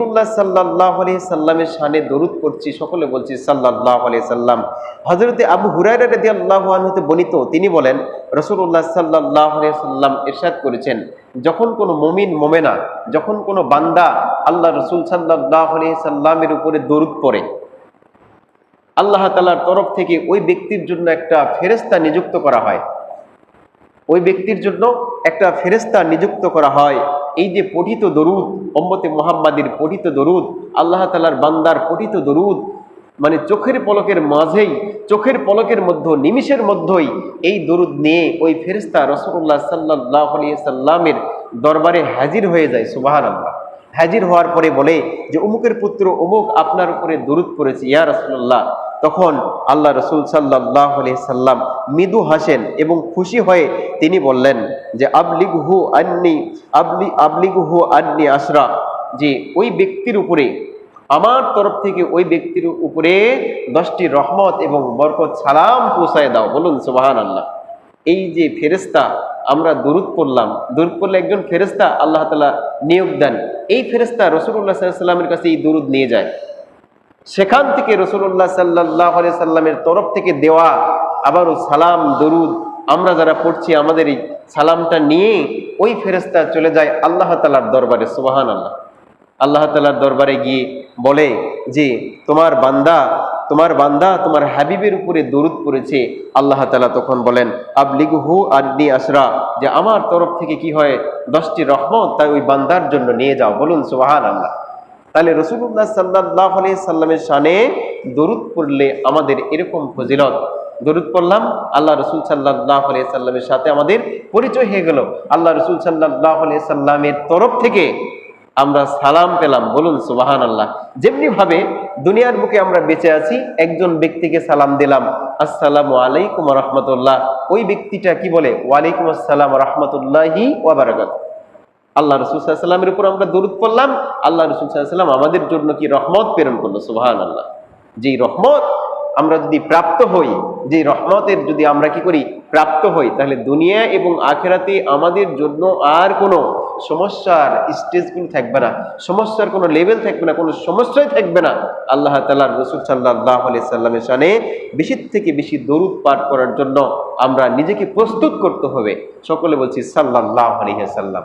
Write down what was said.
রাসূলুল্লাহ সাল্লাল্লাহু আলাইহি সাল্লামের শানে দরুদ পড়ছি, সকলে বলছি সাল্লাল্লাহু আলাইহি সাল্লাম। হযরতে আবু হুরায়রা রাদিয়াল্লাহু আনহু হতে বর্ণিত, তিনি বলেন রাসূলুল্লাহ সাল্লাল্লাহু আলাইহি সাল্লাম ইরশাদ করেছেন, যখন কোনো মুমিন মুমিনা, যখন কোনো বান্দা আল্লাহ রাসূল সাল্লাল্লাহু আলাইহি সাল্লামের উপরে দরুদ পড়ে, আল্লাহ তাআলার তরফ থেকে ওই ব্যক্তির জন্য একটা ফেরেশতা নিযুক্ত করা হয়। ওই ব্যক্তির জন্য একটা ফেরেশতা নিযুক্ত করা হয়। এই যে পঠিত দরুদ, উম্মতে মুহাম্মাদির পঠিত দরুদ, আল্লাহ তাআলার বান্দার পঠিত দরুদ, মানে চোখের পলকের মাঝেই, চোখের পলকের মধ্যে, নিমিষের মধ্যেই এই দরুদ নিয়ে ওই ফেরেশতা রাসূলুল্লাহ সাল্লাল্লাহু আলাইহি সাল্লামের দরবারে হাজির হয়ে যায়। সুবহানাল্লাহ। হাজির হওয়ার পরে বলে যে অমুকের পুত্র অমুক আপনার উপরে দরুদ পড়েছে ইয়া রাসূলুল্লাহ। তখন আল্লাহ রাসূল সাল্লাল্লাহু আলাইহি সাল্লাম মৃদু হাসেন এবং খুশি হয়ে তিনি বললেন যে আবলিগহু আন্নি আশরা, যে ওই ব্যক্তির উপরে আমার তরফ থেকে ওই ব্যক্তির উপরে 10টি রহমত এবং বরকত সালাম পৌঁছায় দাও। বলুন সুবহানাল্লাহ। এই যে ফেরেশতা, আমরা দরুদ পড়লাম, দরুদ পড়লে একজন ফেরেশতা আল্লাহ তাআলা নিয়োগ দেন। এই ফেরেশতা রাসূলুল্লাহ সাল্লাল্লাহু আলাইহি সাল্লামের কাছে এই দরুদ নিয়ে যায়। সেখান থেকে রাসূলুল্লাহ সাল্লাল্লাহু আলাইহি সাল্লামের তরফ থেকে দেওয়া আবারও সালাম দরুদ আমরা যারা পড়ছি, আমাদের এই সালামটা নিয়ে ওই ফেরেশতা চলে যায় আল্লাহ তাআলার দরবারে। সুবহানাল্লাহ। আল্লাহ তাআলার দরবারে গিয়ে বলে যে তোমার বান্দা তোমার হাবিবের উপরে দরুদ পড়েছে। আল্লাহ তাআলা তখন বলেন আবলিগহু আন্নি আশরা, যে আমার তরফ থেকে কি হয় 10টি রহমত তাই ওই বান্দার জন্য নিয়ে যাও। বলুন সুবহানাল্লাহ। তাহলে রাসূলুল্লাহ সাল্লাল্লাহু আলাইহি সাল্লামের শানে দরুদ পড়লে আমাদের এরকম ফজিলত। দরুদ পড়লাম, আল্লাহ রাসূল সাল্লাল্লাহু আলাইহি সাল্লামের সাথে আমাদের পরিচয় হয়ে গেল, আল্লাহ রাসূল সাল্লাল্লাহু আলাইহি সাল্লামের তরফ থেকে আমরা সালাম পেলাম। বলুন সুবহানাল্লাহ। যেমনি ভাবে দুনিয়ার বুকে আমরা বেঁচে আছি, একজন ব্যক্তিকে সালাম দিলাম আসসালামু আলাইকুম ওয়া রাহমাতুল্লাহ, ওই ব্যক্তিটা কি বলে ওয়ালাইকুম আসসালাম ওয়া রাহমাতুল্লাহি ওয়া বারাকাতুহু। আল্লাহ রাসূল সাল্লাল্লাহু আলাইহি সাল্লামের উপর আমরা দরুদ পড়লাম, আল্লাহ রাসূল সাল্লাল্লাহু আলাইহি সাল্লাম আমাদের জন্য কি রহমত প্রেরণ করলো। সুবহানাল্লাহ। যেই রহমত আমরা যদি প্রাপ্ত হই, যে রহমতের যদি আমরা কি করি প্রাপ্ত হই, তাহলে দুনিয়া এবং আখিরাতে আমাদের জন্য আর কোনো সমস্যার স্টেজগুলো থাকবে না, সমস্যার কোনো লেভেল থাকবে না, কোনো সমস্যাই থাকবে না। আল্লাহ তাআলার রাসূল সাল্লাল্লাহু আলাইহি সাল্লামের শানে বেশি থেকে বেশি দরুদ পাঠ করার জন্য আমরা নিজেকে প্রস্তুত করতে হবে। সকলে বলছি সাল্লাল্লাহু আলাইহি সাল্লাম।